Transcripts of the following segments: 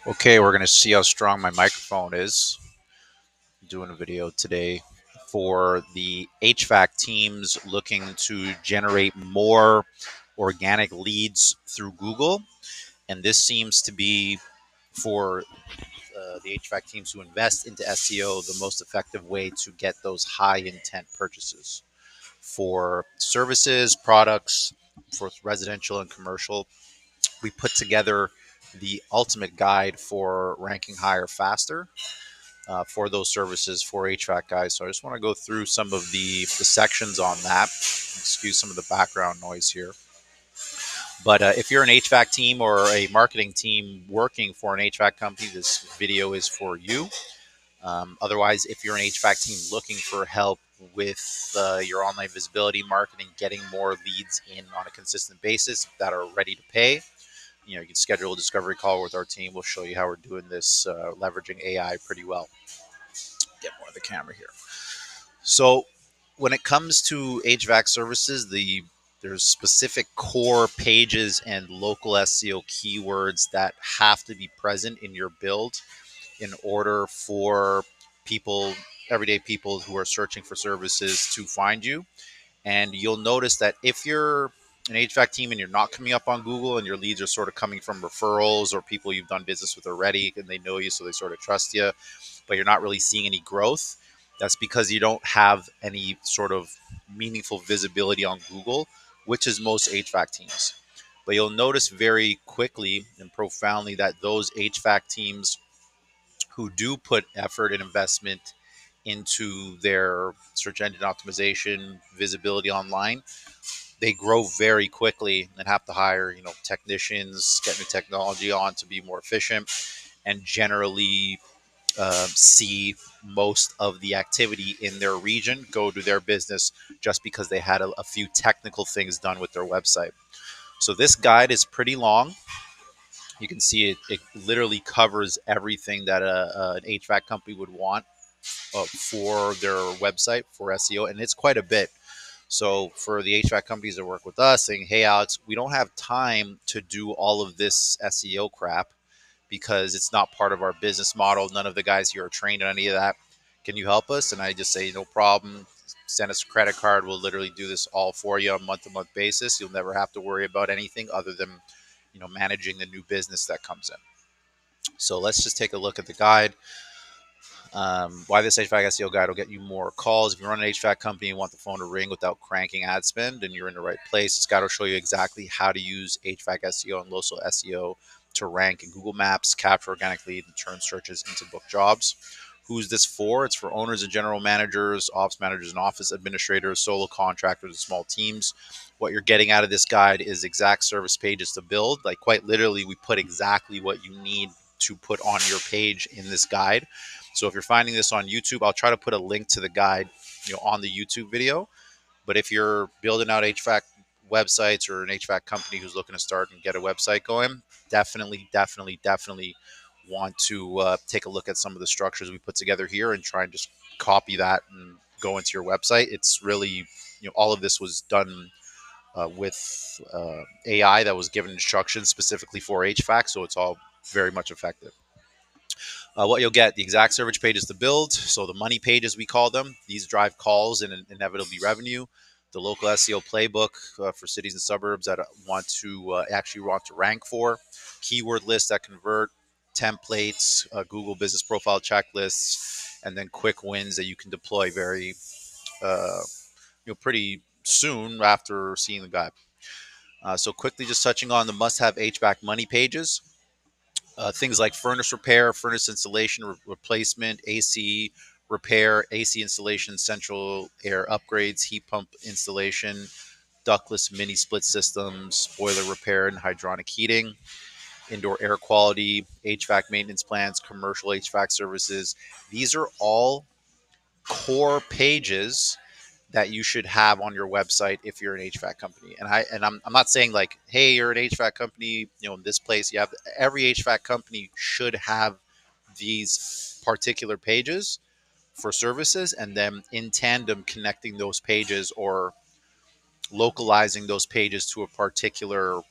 Okay, we're going to see how strong my microphone is. I'm doing a video today for the HVAC teams looking to generate more organic leads through Google. And this seems to be for the HVAC teams who invest into SEO the most effective way to get those high intent purchases for services, products, for residential and commercial. We put together the ultimate guide for ranking higher faster for those services for HVAC guys. So I just want to go through some of the sections on that. Excuse some of the background noise here. But if you're an HVAC team or a marketing team working for an HVAC company, this video is for you. Otherwise, if you're an HVAC team looking for help with your online visibility marketing, getting more leads in on a consistent basis that are ready to pay, you can schedule a discovery call with our team. We'll show you how we're doing this, leveraging AI pretty well. Get more of the camera here. So when it comes to HVAC services, there's specific core pages and local SEO keywords that have to be present in your build in order for people, everyday people who are searching for services to find you. And you'll notice that if you're an HVAC team and you're not coming up on Google and your leads are sort of coming from referrals or people you've done business with already and they know you, so they sort of trust you, but you're not really seeing any growth, that's because you don't have any sort of meaningful visibility on Google, which is most HVAC teams. But you'll notice very quickly and profoundly that those HVAC teams who do put effort and investment into their search engine optimization, visibility online, they grow very quickly and have to hire, technicians, get new technology on to be more efficient, and generally see most of the activity in their region go to their business just because they had a few technical things done with their website. So this guide is pretty long. You can see it literally covers everything that an HVAC company would want for their website for SEO, and it's quite a bit. So for the HVAC companies that work with us, saying, "Hey, Alex, we don't have time to do all of this SEO crap because it's not part of our business model. None of the guys here are trained on any of that. Can you help us?" And I just say, "No problem. Send us a credit card. We'll literally do this all for you on a month-to-month basis. You'll never have to worry about anything other than, managing the new business that comes in." So let's just take a look at the guide. Why this HVAC SEO guide will get you more calls. If you run an HVAC company and want the phone to ring without cranking ad spend, and you're in the right place, this guide will show you exactly how to use HVAC SEO and local SEO to rank in Google Maps, capture organic lead, and turn searches into book jobs. Who's this for? It's for owners and general managers, office managers and office administrators, solo contractors, and small teams. What you're getting out of this guide is exact service pages to build. Like quite literally, we put exactly what you need to put on your page in this guide. So if you're finding this on YouTube, I'll try to put a link to the guide, on the YouTube video. But if you're building out HVAC websites or an HVAC company who's looking to start and get a website going, definitely want to take a look at some of the structures we put together here and try and just copy that and go into your website. It's really, all of this was done with AI that was given instructions specifically for HVAC, so it's all very much effective. What you'll get, the exact service pages to build. So the money pages, we call them. These drive calls and inevitably revenue. The local SEO playbook for cities and suburbs that actually want to rank for. Keyword lists that convert. Templates, Google business profile checklists, and then quick wins that you can deploy very, pretty soon after seeing the guide. So quickly, just touching on the must-have HVAC money pages. Things like furnace repair, furnace installation, replacement, AC repair, AC installation, central air upgrades, heat pump installation, ductless mini split systems, boiler repair and hydronic heating, indoor air quality, HVAC maintenance plans, commercial HVAC services. These are all core pages that you should have on your website if you're an HVAC company. And I'm not saying like, hey, you're an HVAC company, in this place. You have every HVAC company should have these particular pages for services, and then in tandem connecting those pages or localizing those pages to a particular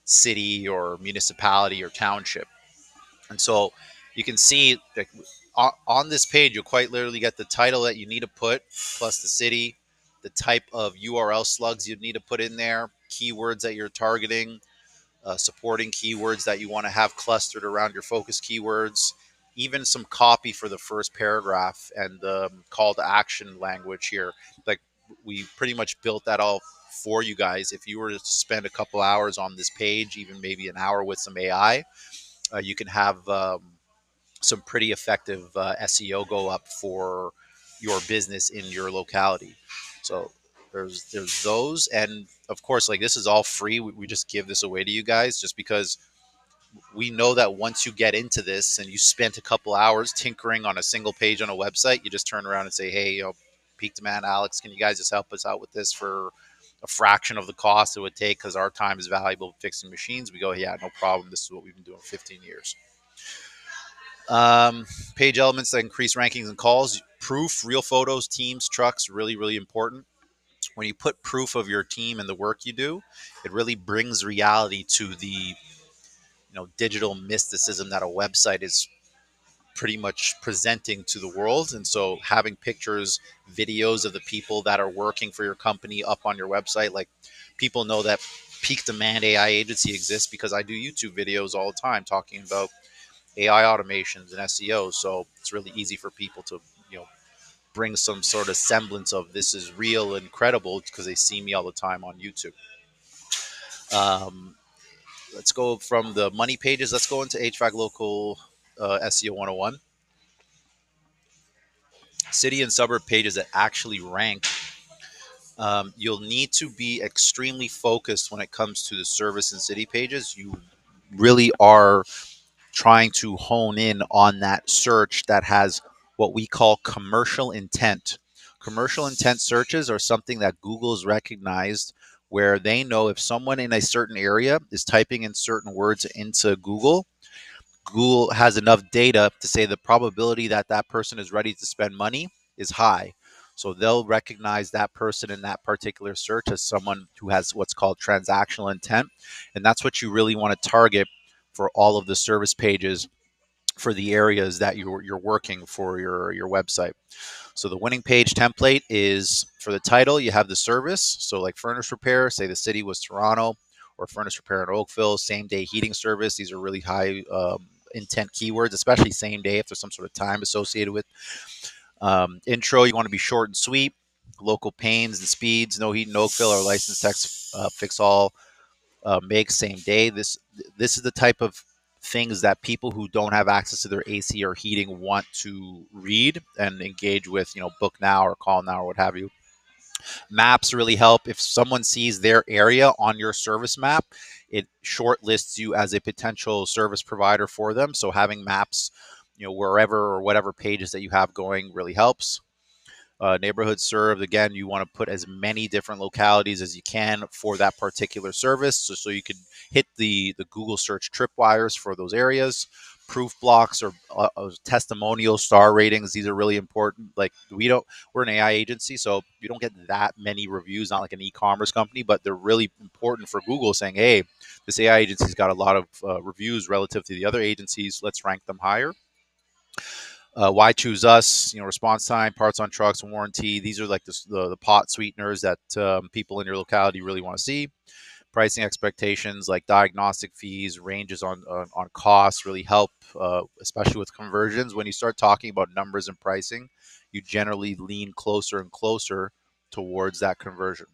city or municipality or township. And so you can see like on this page, you'll quite literally get the title that you need to put, plus the city, the type of URL slugs you need to put in there, keywords that you're targeting, supporting keywords that you want to have clustered around your focus keywords, even some copy for the first paragraph and the call to action language here. Like we pretty much built that all for you guys. If you were to spend a couple hours on this page, even maybe an hour with some AI, you can have some pretty effective SEO go up for your business in your locality. So there's those, and of course, like this is all free. We just give this away to you guys just because we know that once you get into this and you spent a couple hours tinkering on a single page on a website, you just turn around and say, hey, peak demand, Alex, can you guys just help us out with this for a fraction of the cost it would take because our time is valuable fixing machines? We go, yeah, no problem. This is what we've been doing 15 years. Page elements that increase rankings and calls. Proof, real photos, teams, trucks, really, really important. When you put proof of your team and the work you do, it really brings reality to the digital mysticism that a website is pretty much presenting to the world. And so having pictures, videos of the people that are working for your company up on your website, like people know that Peak Demand AI Agency exists because I do YouTube videos all the time talking about AI automations and SEO. So it's really easy for people to, bring some sort of semblance of this is real and credible because they see me all the time on YouTube. Um, let's go from the money pages. Let's go into HVAC local SEO 101. City and suburb pages that actually rank. You'll need to be extremely focused when it comes to the service and city pages. You really are trying to hone in on that search that has what we call commercial intent. Commercial intent searches are something that Google's recognized where they know if someone in a certain area is typing in certain words into Google, Google has enough data to say the probability that that person is ready to spend money is high. So they'll recognize that person in that particular search as someone who has what's called transactional intent. And that's what you really want to target for all of the service pages for the areas that you're working for your website. So the winning page template is for the title, you have the service. So like furnace repair, say the city was Toronto, or furnace repair in Oakville, same day heating service. These are really high intent keywords, especially same day if there's some sort of time associated with. Intro, you want to be short and sweet. Local pains and speeds, no heat in Oakville, or license text fix all, make same day. This is the type of things that people who don't have access to their AC or heating want to read and engage with, book now or call now or what have you. Maps really help. If someone sees their area on your service map, it shortlists you as a potential service provider for them. So having maps, wherever or whatever pages that you have going really helps. Neighborhood served, again, you want to put as many different localities as you can for that particular service, so you can hit the Google search tripwires for those areas. Proof blocks or testimonial star ratings, these are really important. Like we're an AI agency, so you don't get that many reviews, not like an e-commerce company, but they're really important for Google, saying, hey, this AI agency's got a lot of reviews relative to the other agencies, let's rank them higher. Why choose us? Response time, parts on trucks, warranty. These are like the pot sweeteners that people in your locality really want to see. Pricing expectations, like diagnostic fees, ranges on costs, really help, especially with conversions. When you start talking about numbers and pricing, you generally lean closer and closer towards that conversion.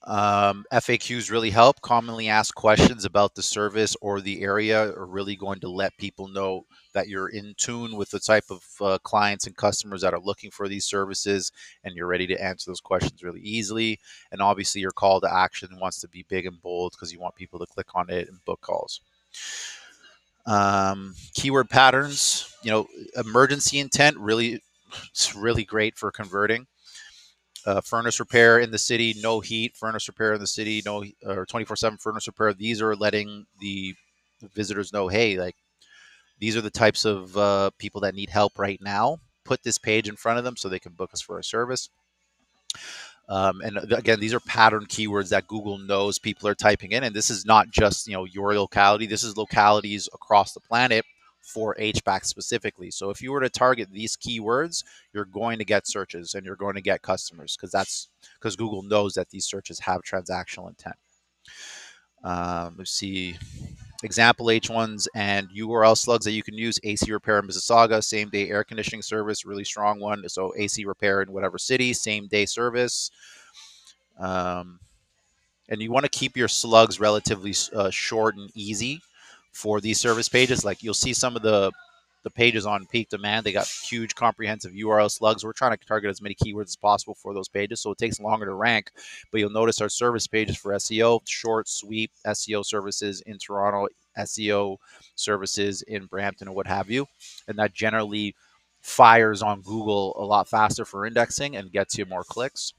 FAQs really help. Commonly asked questions about the service or the area are really going to let people know that you're in tune with the type of clients and customers that are looking for these services, and you're ready to answer those questions really easily. And obviously, your call to action wants to be big and bold because you want people to click on it and book calls. Keyword patterns, emergency intent, really, it's really great for converting. Furnace repair in the city, no heat. Furnace repair in the city, no, or 24/7 furnace repair. These are letting the visitors know, hey, like these are the types of people that need help right now. Put this page in front of them so they can book us for a service. Again, these are pattern keywords that Google knows people are typing in. And this is not just, your locality. This is localities across the planet for HVAC specifically. So if you were to target these keywords, you're going to get searches and you're going to get customers, because Google knows that these searches have transactional intent. Let's see. Example H1s and URL slugs that you can use: AC repair in Mississauga, same day air conditioning service, really strong one. So AC repair in whatever city, same day service. Um, and you want to keep your slugs relatively short and easy for these service pages. Like, you'll see some of the pages on peak demand, they got huge comprehensive URL slugs. We're trying to target as many keywords as possible for those pages, so it takes longer to rank. But you'll notice our service pages for SEO: short, sweep, SEO services in Toronto, SEO services in Brampton, or what have you. And that generally fires on Google a lot faster for indexing and gets you more clicks.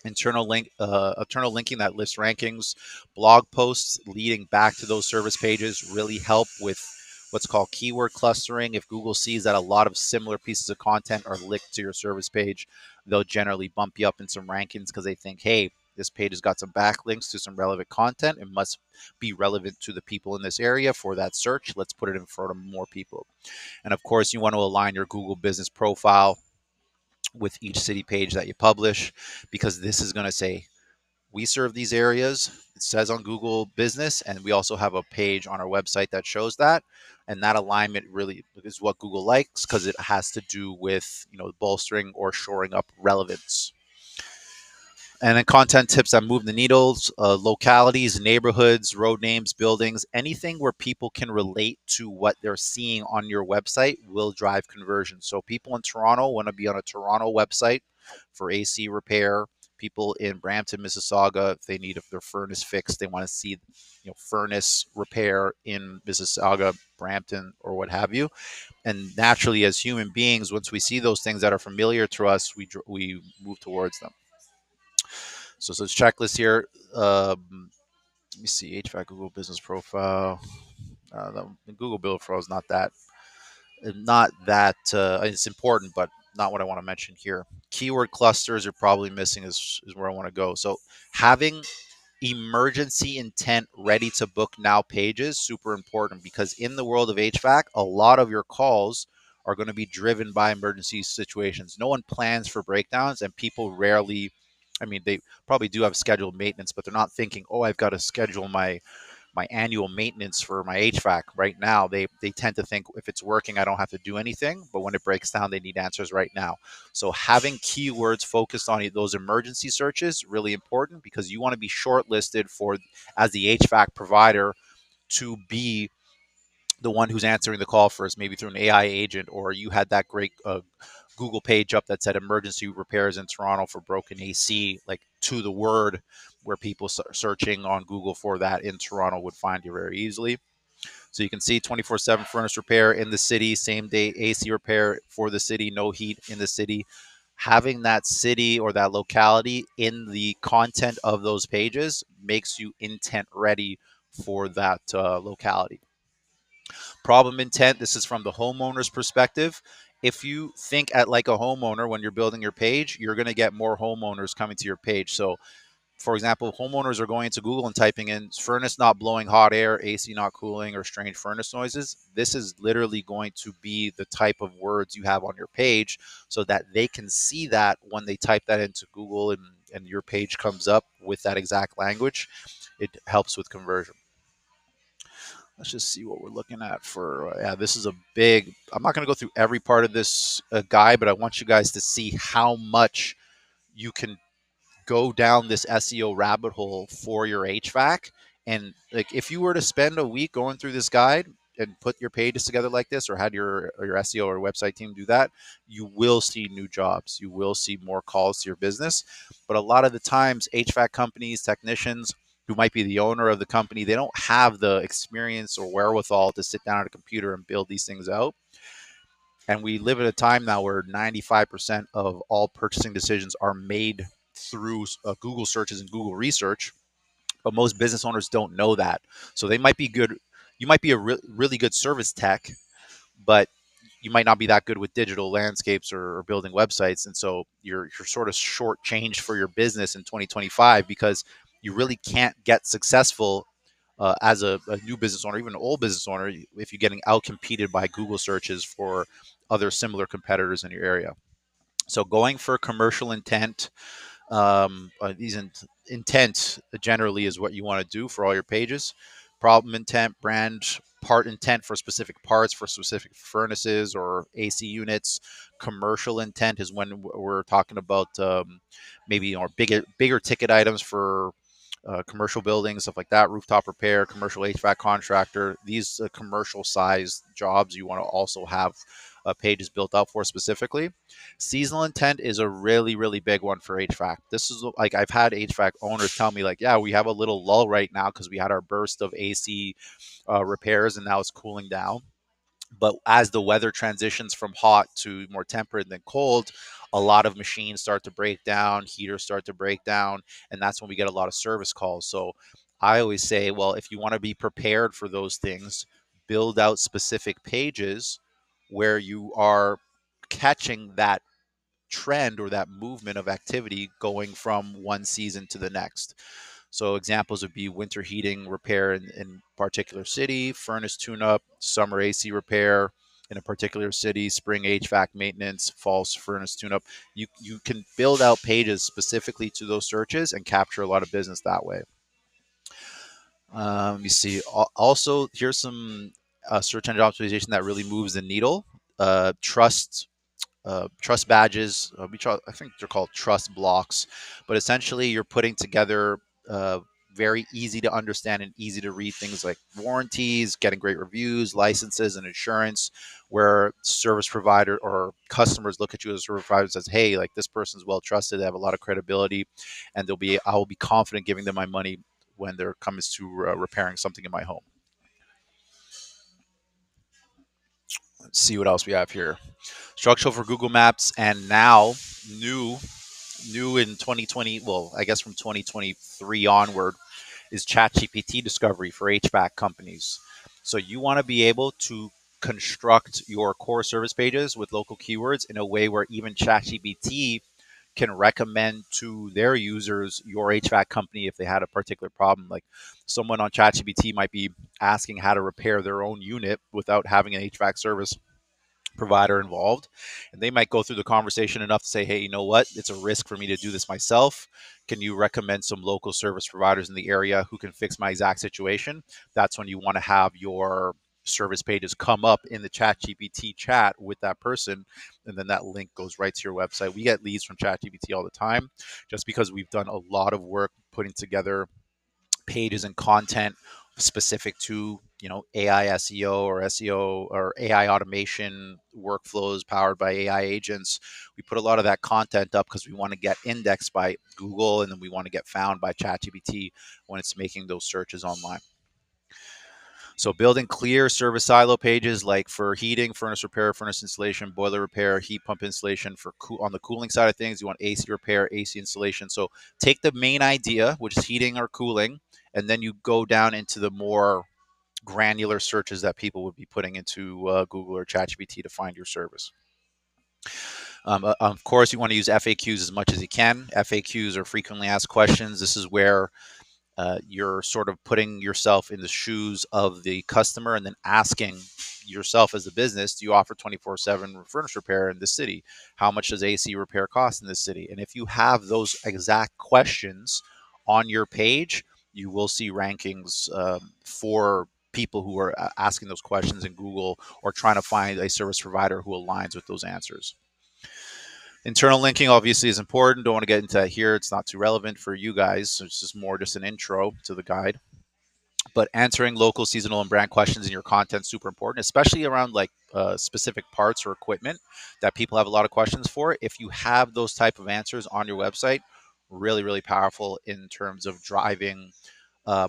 Internal linking that lists rankings. Blog posts leading back to those service pages really help with what's called keyword clustering. If Google sees that a lot of similar pieces of content are linked to your service page, they'll generally bump you up in some rankings, because they think, hey, this page has got some backlinks to some relevant content. It must be relevant to the people in this area for that search. Let's put it in front of more people. And of course, you want to align your Google business profile with each city page that you publish, because this is going to say, we serve these areas. It says on Google Business, and we also have a page on our website that shows that. And that alignment really is what Google likes, because it has to do with, bolstering or shoring up relevance. And then content tips that move the needles: localities, neighborhoods, road names, buildings, anything where people can relate to what they're seeing on your website will drive conversion. So people in Toronto want to be on a Toronto website for AC repair. People in Brampton, Mississauga, if they need their furnace fixed, they want to see, furnace repair in Mississauga, Brampton, or what have you. And naturally, as human beings, once we see those things that are familiar to us, we move towards them. So it's checklist here. Let me see. HVAC Google Business Profile. The Google Build Profile is not that. It's important, but not what I want to mention here. Keyword clusters are probably missing. Is where I want to go. So having emergency intent ready to book now pages, super important, because in the world of HVAC, a lot of your calls are going to be driven by emergency situations. No one plans for breakdowns, and people rarely, I mean, they probably do have scheduled maintenance, but they're not thinking, oh, I've got to schedule my annual maintenance for my HVAC right now. They tend to think, if it's working, I don't have to do anything. But when it breaks down, they need answers right now. So having keywords focused on those emergency searches really important, because you want to be shortlisted for, as the HVAC provider, to be the one who's answering the call first, maybe through an AI agent, or you had that great Google page up that said emergency repairs in Toronto for broken AC, like to the word, where people searching on Google for that in Toronto would find you very easily. So you can see 24/7 furnace repair in the city, same day AC repair for the city, no heat in the city. Having that city or that locality in the content of those pages makes you intent ready for that locality. Problem intent: this is from the homeowner's perspective. If you think at like a homeowner when you're building your page, you're going to get more homeowners coming to your page. So, for example, homeowners are going to Google and typing in furnace not blowing hot air, AC not cooling, or strange furnace noises. This is literally going to be the type of words you have on your page, so that they can see that when they type that into Google, and your page comes up with that exact language. It helps with conversion. Let's just see what we're looking at for, yeah, this is a big, I'm not going to go through every part of this guide, but I want you guys to see how much you can go down this SEO rabbit hole for your HVAC. And like, if you were to spend a week going through this guide and put your pages together like this, or had your SEO or website team do that, you will see new jobs. You will see more calls to your business. But a lot of the times, HVAC companies, technicians who might be the owner of the company, they don't have the experience or wherewithal to sit down at a computer and build these things out. And we live at a time now where 95% of all purchasing decisions are made through Google searches and Google research, but most business owners don't know that. So they might be good. You might be a really good service tech, but you might not be that good with digital landscapes or building websites, and so you're sort of shortchanged for your business in 2025 because you really can't get successful as a new business owner, even an old business owner, if you're getting out competed by Google searches for other similar competitors in your area. So going for commercial intent, intent generally is what you want to do for all your pages. Problem intent, brand part intent for specific parts, for specific furnaces or AC units. Commercial intent is when we're talking about maybe bigger ticket items for commercial buildings, stuff like that, rooftop repair, commercial HVAC contractor. These commercial size jobs you want to also have pages built out for specifically. Seasonal intent is a really, really big one for HVAC. This is like I've had HVAC owners tell me like, yeah, we have a little lull right now because we had our burst of AC repairs and now it's cooling down. But as the weather transitions from hot to more temperate than cold, a lot of machines start to break down, heaters start to break down, and that's when we get a lot of service calls. So I always say, well, if you want to be prepared for those things, build out specific pages where you are catching that trend or that movement of activity going from one season to the next. So examples would be winter heating repair in particular city, furnace tune-up, summer AC repair in a particular city, spring HVAC maintenance, fall furnace tune-up. You can build out pages specifically to those searches and capture a lot of business that way. Let me see. Also, here's some search engine optimization that really moves the needle. Trust badges. I think they're called trust blocks, but essentially you're putting together very easy to understand and easy to read things like warranties, getting great reviews, licenses, and insurance, where service provider or customers look at you as a service provider and says, "Hey, like this person's well trusted, they have a lot of credibility, and I will be confident giving them my money when there comes to repairing something in my home." Let's see what else we have here. Structural for Google Maps, and now new new in 2020, well, I guess from 2023 onward, is ChatGPT discovery for HVAC companies. So you want to be able to construct your core service pages with local keywords in a way where even ChatGPT can recommend to their users your HVAC company if they had a particular problem. Like someone on ChatGPT might be asking how to repair their own unit without having an HVAC service provider involved, and they might go through the conversation enough to say, hey, you know what, it's a risk for me to do this myself. Can you recommend some local service providers in the area who can fix my exact situation? That's when you want to have your service pages come up in the ChatGPT chat with that person, and then that link goes right to your website. We get leads from ChatGPT all the time just because we've done a lot of work putting together pages and content specific to AI SEO or SEO or AI automation workflows powered by AI agents. We put a lot of that content up because we want to get indexed by Google, and then we want to get found by ChatGPT when it's making those searches online. So building clear service silo pages like for heating, furnace repair, furnace installation, boiler repair, heat pump installation. For on the cooling side of things, you want AC repair, AC installation. So take the main idea, which is heating or cooling, and then you go down into the more granular searches that people would be putting into Google or ChatGPT to find your service. Of course, you want to use FAQs as much as you can. FAQs are frequently asked questions. This is where you're sort of putting yourself in the shoes of the customer and then asking yourself as a business, do you offer 24/7 furnace repair in this city? How much does AC repair cost in this city? And if you have those exact questions on your page, you will see rankings for people who are asking those questions in Google or trying to find a service provider who aligns with those answers. Internal linking obviously is important. Don't want to get into that here. It's not too relevant for you guys. So it's just an intro to the guide. But answering local, seasonal, and brand questions in your content is super important, especially around like specific parts or equipment that people have a lot of questions for. If you have those type of answers on your website, really, really powerful in terms of driving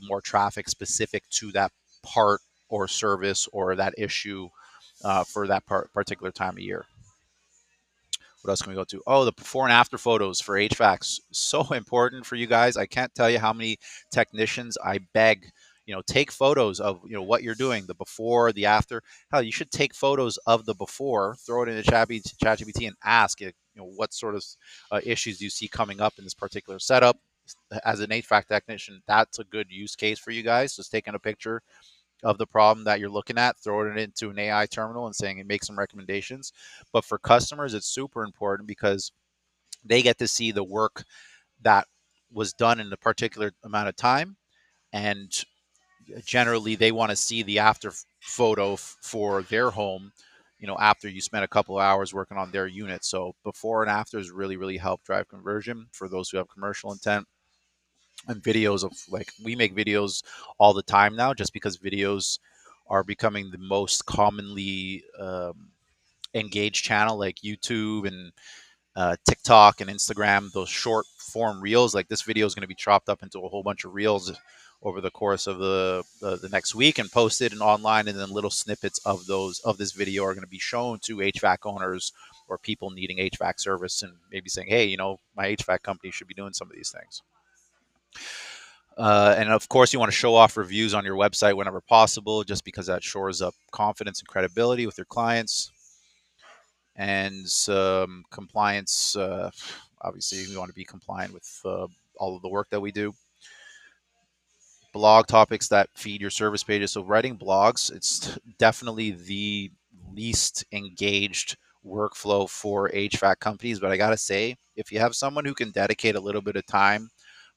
more traffic specific to that part or service or that issue for that particular time of year. What else can we go to? Oh, the before and after photos for HVACs. So important for you guys. I can't tell you how many technicians I beg, take photos of what you're doing, the before, the after. Hell, you should take photos of the before, throw it in the ChatGPT, and ask it, what sort of issues do you see coming up in this particular setup. As an HVAC technician, that's a good use case for you guys. Just taking a picture of the problem that you're looking at, throwing it into an AI terminal and saying it makes some recommendations. But for customers, it's super important because they get to see the work that was done in a particular amount of time. And generally, they want to see the after photo for their home, after you spend a couple of hours working on their unit. So before and afters really, really help drive conversion for those who have commercial intent. And videos of, like, we make videos all the time now just because videos are becoming the most commonly engaged channel, like YouTube and TikTok and Instagram, those short form reels. Like, this video is going to be chopped up into a whole bunch of reels over the course of the next week and posted and online, and then little snippets of this video are going to be shown to HVAC owners or people needing HVAC service, and maybe saying, hey, my HVAC company should be doing some of these things. And of course, you want to show off reviews on your website whenever possible, just because that shores up confidence and credibility with your clients. And compliance, obviously, we want to be compliant with all of the work that we do. Blog topics that feed your service pages. So writing blogs, it's definitely the least engaged workflow for HVAC companies. But I got to say, if you have someone who can dedicate a little bit of time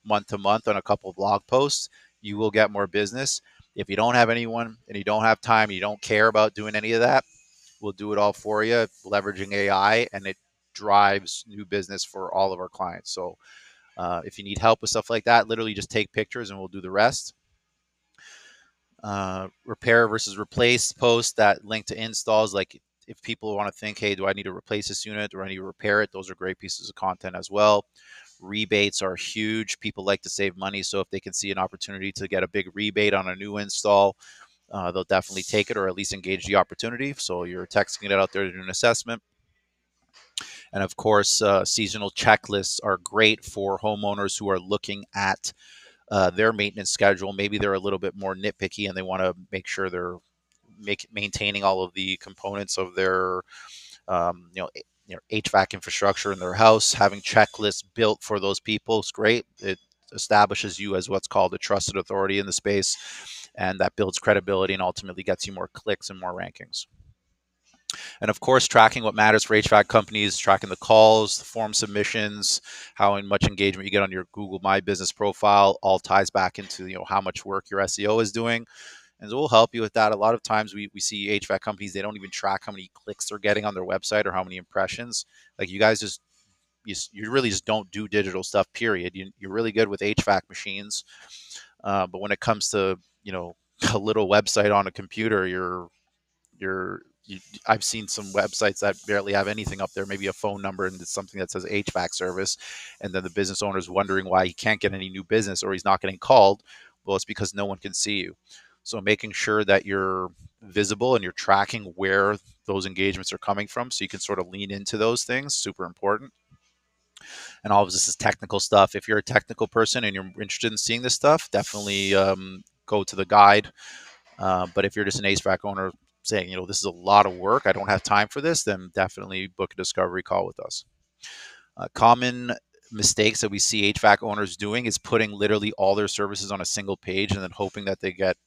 month to month on a couple of blog posts, you will get more business. If you don't have anyone and you don't have time, and you don't care about doing any of that, we'll do it all for you, leveraging AI, and it drives new business for all of our clients. So if you need help with stuff like that, literally just take pictures and we'll do the rest. Repair versus replace posts that link to installs. Like, if people want to think, hey, do I need to replace this unit or I need to repair it? Those are great pieces of content as well. Rebates are huge. People like to save money. So if they can see an opportunity to get a big rebate on a new install, they'll definitely take it, or at least engage the opportunity. So you're texting it out there to do an assessment. And of course, seasonal checklists are great for homeowners who are looking at their maintenance schedule. Maybe they're a little bit more nitpicky and they want to make sure they're maintaining all of the components of their HVAC infrastructure in their house. Having checklists built for those people is great. It establishes you as what's called a trusted authority in the space, and that builds credibility and ultimately gets you more clicks and more rankings. And of course, tracking what matters for HVAC companies, tracking the calls, the form submissions, how much engagement you get on your Google My Business profile, all ties back into how much work your SEO is doing. And so we'll help you with that. A lot of times we see HVAC companies, they don't even track how many clicks they're getting on their website or how many impressions. Like, you guys just, you really just don't do digital stuff, period. You're really good with HVAC machines. But when it comes to, a little website on a computer, I've seen some websites that barely have anything up there, maybe a phone number and it's something that says HVAC service. And then the business owner is wondering why he can't get any new business or he's not getting called. Well, it's because no one can see you. So making sure that you're visible and you're tracking where those engagements are coming from so you can sort of lean into those things, super important. And all of this is technical stuff. If you're a technical person and you're interested in seeing this stuff, definitely go to the guide. But if you're just an HVAC owner saying, this is a lot of work, I don't have time for this, then definitely book a discovery call with us. Common mistakes that we see HVAC owners doing is putting literally all their services on a single page and then hoping that they get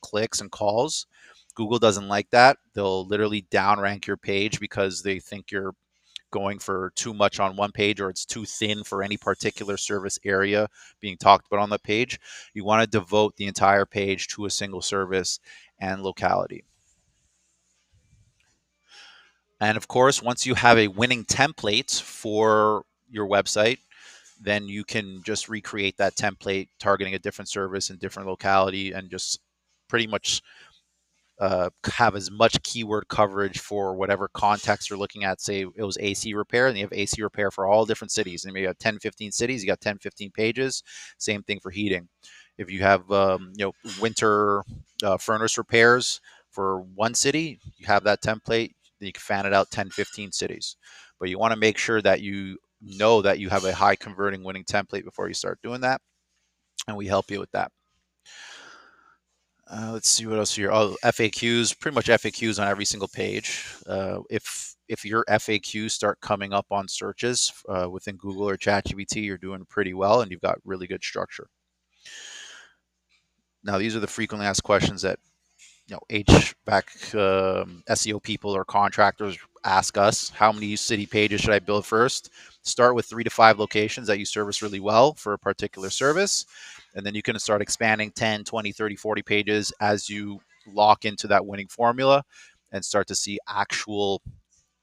clicks and calls. Google doesn't like that. They'll literally downrank your page because they think you're going for too much on one page or it's too thin for any particular service area being talked about on the page. You want to devote the entire page to a single service and locality. And of course, once you have a winning template for your website, then you can just recreate that template targeting a different service and different locality and just pretty much have as much keyword coverage for whatever context you're looking at. Say it was AC repair and you have AC repair for all different cities. And maybe you have 10, 15 cities, you got 10, 15 pages. Same thing for heating. If you have, winter furnace repairs for one city, you have that template, then you can fan it out 10, 15 cities. But you want to make sure that you know that you have a high converting winning template before you start doing that. And we help you with that. Let's see what else here. Oh, FAQs, pretty much FAQs on every single page. If your FAQs start coming up on searches within Google or ChatGPT, you're doing pretty well, and you've got really good structure. Now, these are the frequently asked questions that HVAC SEO people or contractors ask us. How many city pages should I build first? Start with 3 to 5 locations that you service really well for a particular service, and then you can start expanding 10, 20, 30, 40 pages as you lock into that winning formula and start to see actual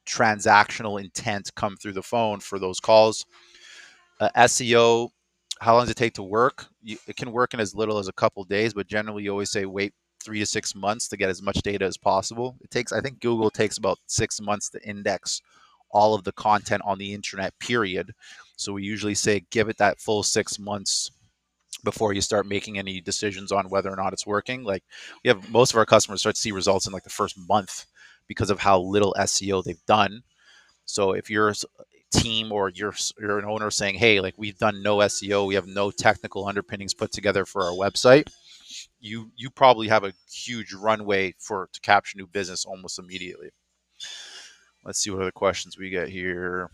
transactional intent come through the phone for those calls. SEO, how long does it take to work? It can work in as little as a couple of days, but generally you always say wait 3 to 6 months to get as much data as possible. I think Google takes about 6 months to index all of the content on the internet, period. So we usually say give it that full 6 months before you start making any decisions on whether or not it's working. Like, we have most of our customers start to see results in like the first month because of how little SEO they've done. So if you're a team or you're an owner saying, hey, like, we've done no SEO, we have no technical underpinnings put together for our website, you probably have a huge runway to capture new business almost immediately. Let's see what other questions we get here.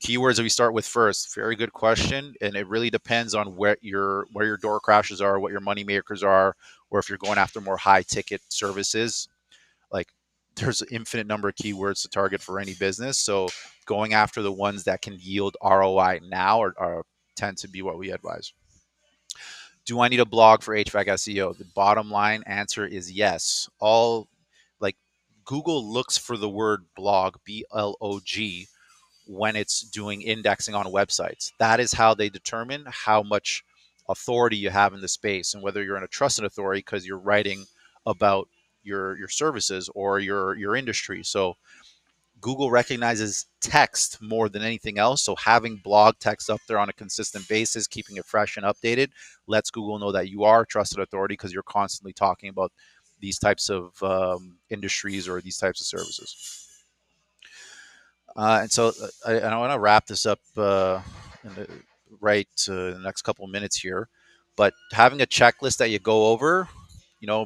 Keywords that we start with first. Very good question, and it really depends on where your door crashes are, what your money makers are, or if you're going after more high ticket services. Like, there's an infinite number of keywords to target for any business. So going after the ones that can yield ROI now are tend to be what we advise. Do I need a blog for HVAC SEO? The bottom line answer is yes. All like Google looks for the word blog, BLOG, when it's doing indexing on websites. That is how they determine how much authority you have in the space and whether you're in a trusted authority because you're writing about your services or your industry. So Google recognizes text more than anything else. So having blog text up there on a consistent basis, keeping it fresh and updated, lets Google know that you are a trusted authority because you're constantly talking about these types of industries or these types of services. And I want to wrap this up in the, in the next couple of minutes here. But having a checklist that you go over,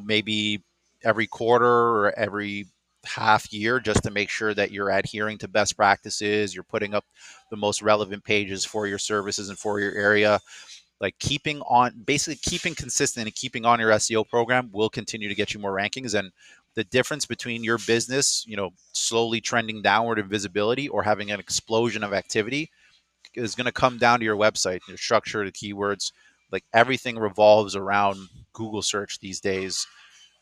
maybe every quarter or every half year, just to make sure that you're adhering to best practices, you're putting up the most relevant pages for your services and for your area. Like, basically keeping consistent and keeping on your SEO program will continue to get you more rankings. And the difference between your business, slowly trending downward in visibility or having an explosion of activity is going to come down to your website, your structure, the keywords. Like, everything revolves around Google search these days.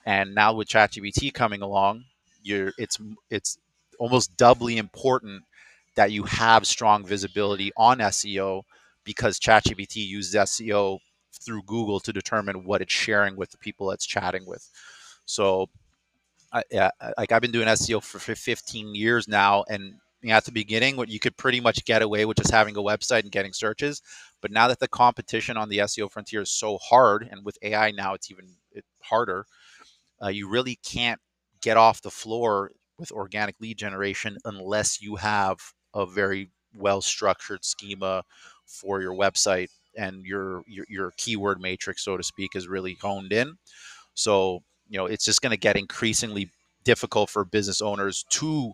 And now with ChatGPT coming along, it's almost doubly important that you have strong visibility on SEO because ChatGPT uses SEO through Google to determine what it's sharing with the people it's chatting with. So, like, I've been doing SEO for 15 years now, and at the beginning, what you could pretty much get away with just having a website and getting searches. But now that the competition on the SEO frontier is so hard, and with AI now it's even harder, you really can't get off the floor with organic lead generation unless you have a very well structured schema for your website and your keyword matrix, so to speak, is really honed in. So, it's just going to get increasingly difficult for business owners to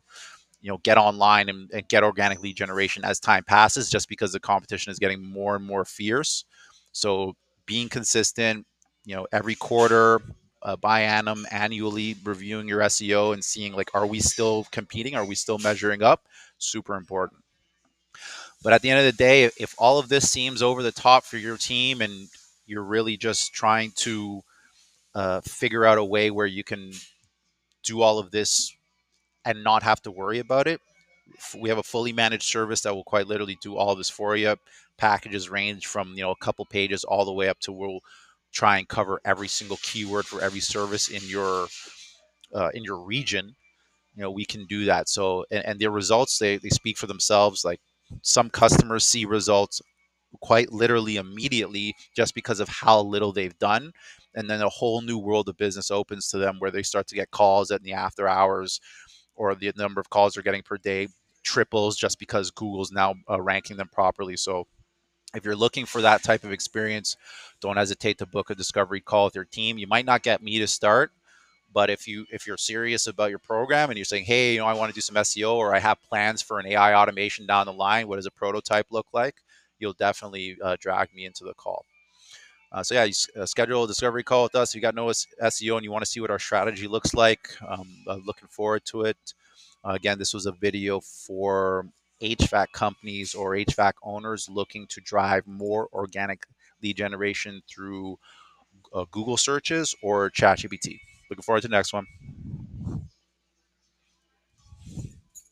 get online and get organic lead generation as time passes, just because the competition is getting more and more fierce. So being consistent, every quarter, biannum, annually reviewing your SEO and seeing, like, are we still competing? Are we still measuring up? Super important. But at the end of the day, if all of this seems over the top for your team and you're really just trying to figure out a way where you can do all of this and not have to worry about it, we have a fully managed service that will quite literally do all this for you. Packages range from a couple pages all the way up to we'll try and cover every single keyword for every service in your region. We can do that. So, and their results, they speak for themselves. Like, some customers see results quite literally immediately just because of how little they've done, and then a whole new world of business opens to them where they start to get calls in the after hours, or the number of calls they're getting per day triples just because Google's now ranking them properly. So If you're looking for that type of experience, don't hesitate to book a discovery call with your team. You might not get me to start, but if you're serious about your program and you're saying, hey, I want to do some SEO, or I have plans for an AI automation down the line, what does a prototype look like? You'll definitely drag me into the call. So yeah, you schedule a discovery call with us. If you got no SEO and you want to see what our strategy looks like, looking forward to it. Again, this was a video for HVAC companies or HVAC owners looking to drive more organic lead generation through Google searches or ChatGPT. Looking forward to the next one.